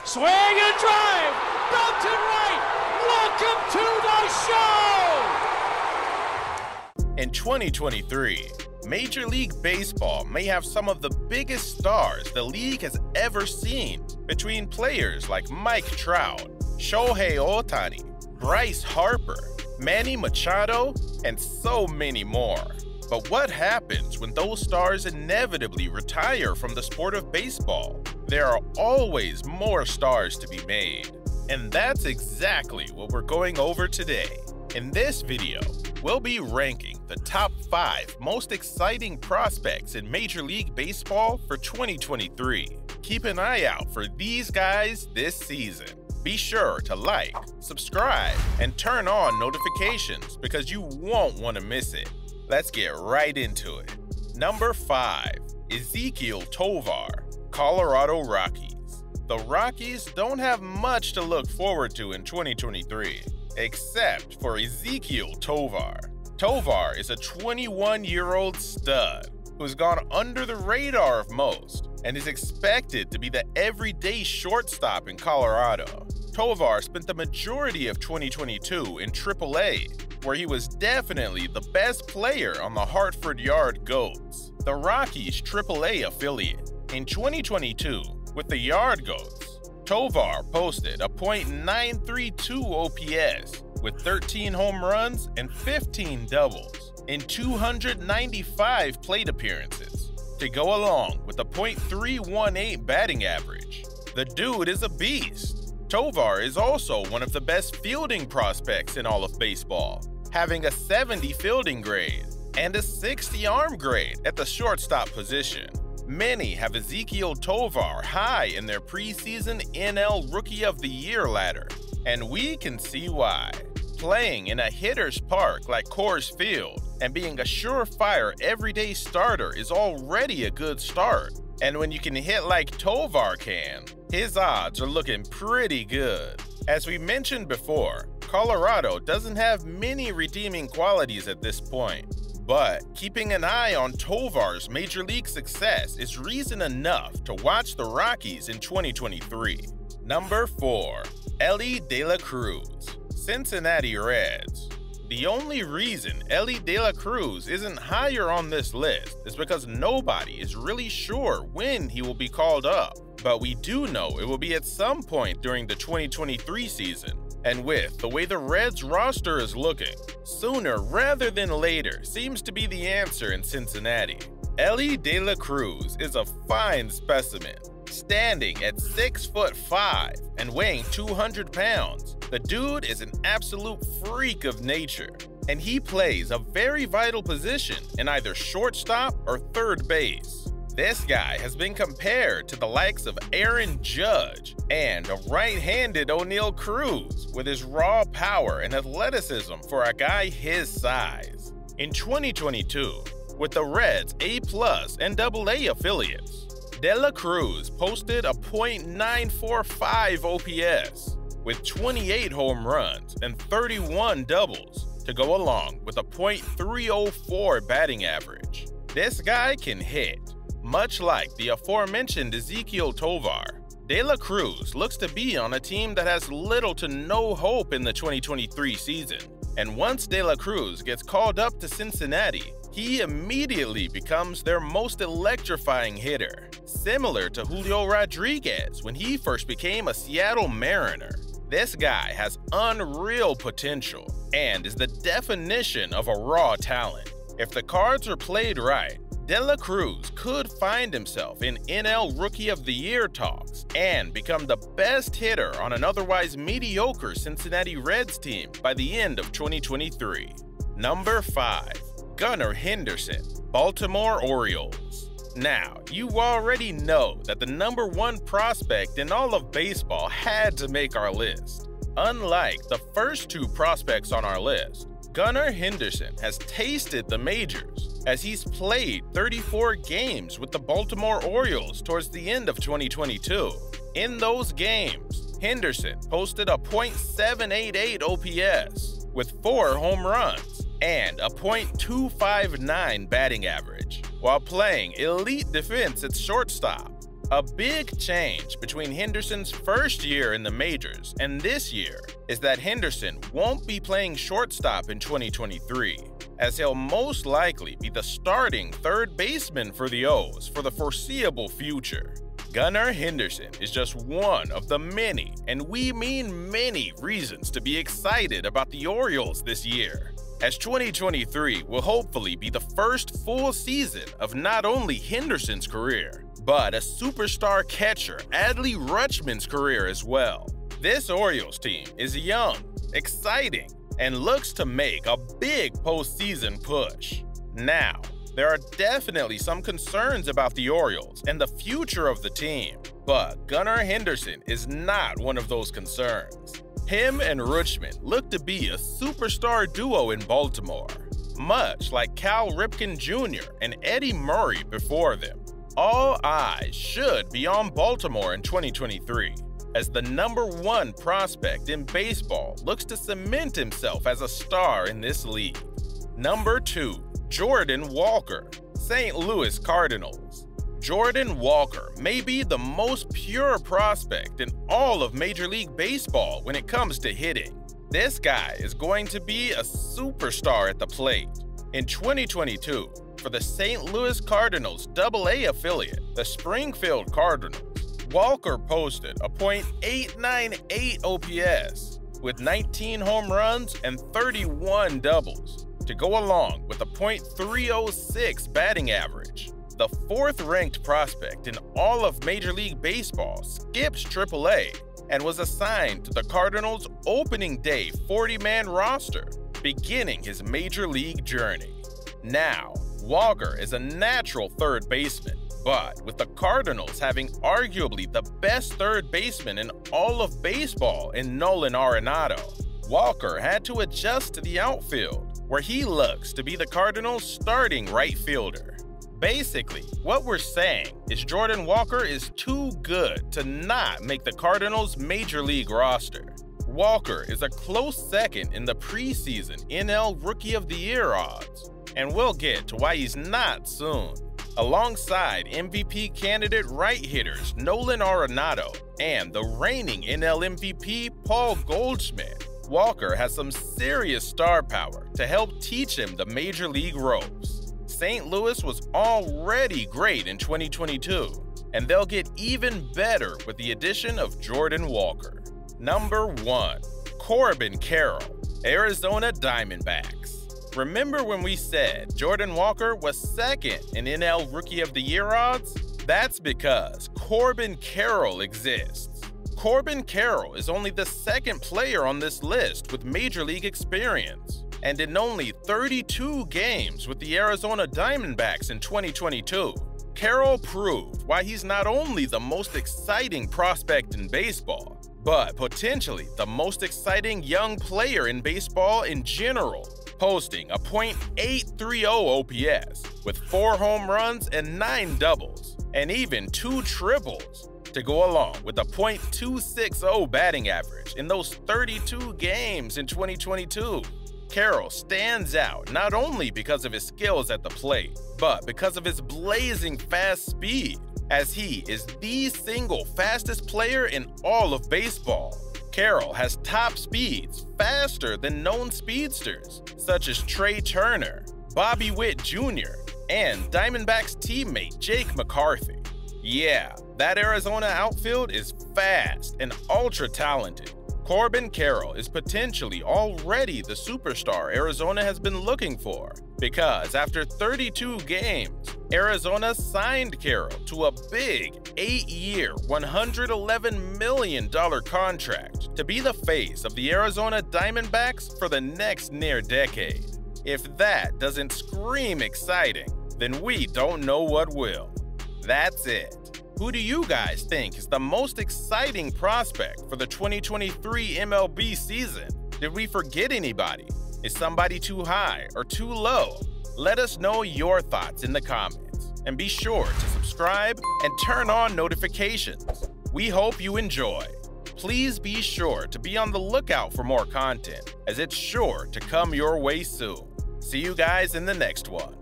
Swing and drive. Belted right. Welcome to the show. In 2023, Major League Baseball may have some of the biggest stars the league has ever seen between players like Mike Trout, Shohei Ohtani, Bryce Harper, Manny Machado, and so many more. But what happens when those stars inevitably retire from the sport of baseball? There are always more stars to be made. And that's exactly what we're going over today. In this video, we'll be ranking the top 5 most exciting prospects in Major League Baseball for 2023. Keep an eye out for these guys this season. Be sure to like, subscribe, and turn on notifications because you won't want to miss it. Let's get right into it. Number 5, Ezequiel Tovar, Colorado Rockies. The Rockies don't have much to look forward to in 2023, except for Ezequiel Tovar. Tovar is a 21-year-old stud who's gone under the radar of most and is expected to be the everyday shortstop in Colorado. Tovar spent the majority of 2022 in AAA, where he was definitely the best player on the Hartford Yard Goats, the Rockies' AAA affiliate. In 2022, with the Yard Goats, Tovar posted a .932 OPS with 13 home runs and 15 doubles in 295 plate appearances, to go along with a .318 batting average. The dude is a beast. Tovar is also one of the best fielding prospects in all of baseball, having a 70 fielding grade and a 60 arm grade at the shortstop position. Many have Ezequiel Tovar high in their preseason NL Rookie of the Year ladder, and we can see why. Playing in a hitter's park like Coors Field and being a surefire everyday starter is already a good start. And when you can hit like Tovar can, his odds are looking pretty good. As we mentioned before, Colorado doesn't have many redeeming qualities at this point, but keeping an eye on Tovar's major league success is reason enough to watch the Rockies in 2023. Number 4, Elly De La Cruz, Cincinnati Reds. The only reason Elly De La Cruz isn't higher on this list is because nobody is really sure when he will be called up, but we do know it will be at some point during the 2023 season. And with the way the Reds roster is looking, sooner rather than later seems to be the answer in Cincinnati. Elly De La Cruz is a fine specimen. Standing at 6'5" and weighing 200 pounds, the dude is an absolute freak of nature, and he plays a very vital position in either shortstop or third base. This guy has been compared to the likes of Aaron Judge and a right-handed O'Neal Cruz with his raw power and athleticism for a guy his size. In 2022, with the Reds' A+ and AA affiliates, De La Cruz posted a .945 OPS with 28 home runs and 31 doubles to go along with a .304 batting average. This guy can hit. Much like the aforementioned Ezequiel Tovar, De La Cruz looks to be on a team that has little to no hope in the 2023 season. And once De La Cruz gets called up to Cincinnati, he immediately becomes their most electrifying hitter, similar to Julio Rodriguez when he first became a Seattle Mariner. This guy has unreal potential and is the definition of a raw talent. If the cards are played right, De La Cruz could find himself in NL Rookie of the Year talks and become the best hitter on an otherwise mediocre Cincinnati Reds team by the end of 2023. Number 5, Gunnar Henderson, Baltimore Orioles. Now, you already know that the number 1 prospect in all of baseball had to make our list. Unlike the first 2 prospects on our list, Gunnar Henderson has tasted the majors as he's played 34 games with the Baltimore Orioles towards the end of 2022. In those games, Henderson posted a .788 OPS with 4 home runs and a .259 batting average, while playing elite defense at shortstop. A big change between Henderson's first year in the majors and this year is that Henderson won't be playing shortstop in 2023, as he'll most likely be the starting third baseman for the O's for the foreseeable future. Gunnar Henderson is just one of the many, and we mean many, reasons to be excited about the Orioles this year, as 2023 will hopefully be the first full season of not only Henderson's career, but a superstar catcher Adley Rutschman's career as well. This Orioles team is young, exciting, and looks to make a big postseason push. Now, there are definitely some concerns about the Orioles and the future of the team, but Gunnar Henderson is not one of those concerns. Him and Rutschman look to be a superstar duo in Baltimore, much like Cal Ripken Jr. and Eddie Murray before them. All eyes should be on Baltimore in 2023, as the #1 prospect in baseball looks to cement himself as a star in this league. Number 2. Jordan Walker, St. Louis Cardinals. Jordan Walker may be the most pure prospect in all of Major League Baseball when it comes to hitting. This guy is going to be a superstar at the plate. In 2022, for the St. Louis Cardinals AA affiliate, the Springfield Cardinals, Walker posted a .898 OPS with 19 home runs and 31 doubles to go along with a .306 batting average. The 4th-ranked prospect in all of Major League Baseball skipped AAA and was assigned to the Cardinals' opening day 40-man roster, beginning his Major League journey. Now, Walker is a natural third baseman, but with the Cardinals having arguably the best third baseman in all of baseball in Nolan Arenado, Walker had to adjust to the outfield, where he looks to be the Cardinals' starting right fielder. Basically, what we're saying is Jordan Walker is too good to not make the Cardinals' Major League roster. Walker is a close second in the preseason NL Rookie of the Year odds, and we'll get to why he's not soon. Alongside MVP candidate right hitters Nolan Arenado and the reigning NL MVP Paul Goldschmidt, Walker has some serious star power to help teach him the Major League ropes. St. Louis was already great in 2022, and they'll get even better with the addition of Jordan Walker. Number 1. Corbin Carroll, Arizona Diamondbacks. Remember when we said Jordan Walker was second in NL Rookie of the Year odds? That's because Corbin Carroll exists. Corbin Carroll is only the 2nd player on this list with Major League experience, and in only 32 games with the Arizona Diamondbacks in 2022, Carroll proved why he's not only the most exciting prospect in baseball, but potentially the most exciting young player in baseball in general, posting a .830 OPS with 4 home runs and 9 doubles, and even 2 triples to go along with a .260 batting average in those 32 games in 2022. Carroll stands out not only because of his skills at the plate, but because of his blazing fast speed, as he is the single fastest player in all of baseball. Carroll has top speeds faster than known speedsters, such as Trey Turner, Bobby Witt Jr., and Diamondbacks teammate Jake McCarthy. Yeah, that Arizona outfield is fast and ultra-talented. Corbin Carroll is potentially already the superstar Arizona has been looking for, because after 32 games, Arizona signed Carroll to a big 8-year, $111 million contract to be the face of the Arizona Diamondbacks for the next near decade. If that doesn't scream exciting, then we don't know what will. That's it. Who do you guys think is the most exciting prospect for the 2023 MLB season? Did we forget anybody? Is somebody too high or too low? Let us know your thoughts in the comments, and be sure to subscribe and turn on notifications. We hope you enjoy. Please be sure to be on the lookout for more content, as it's sure to come your way soon. See you guys in the next one.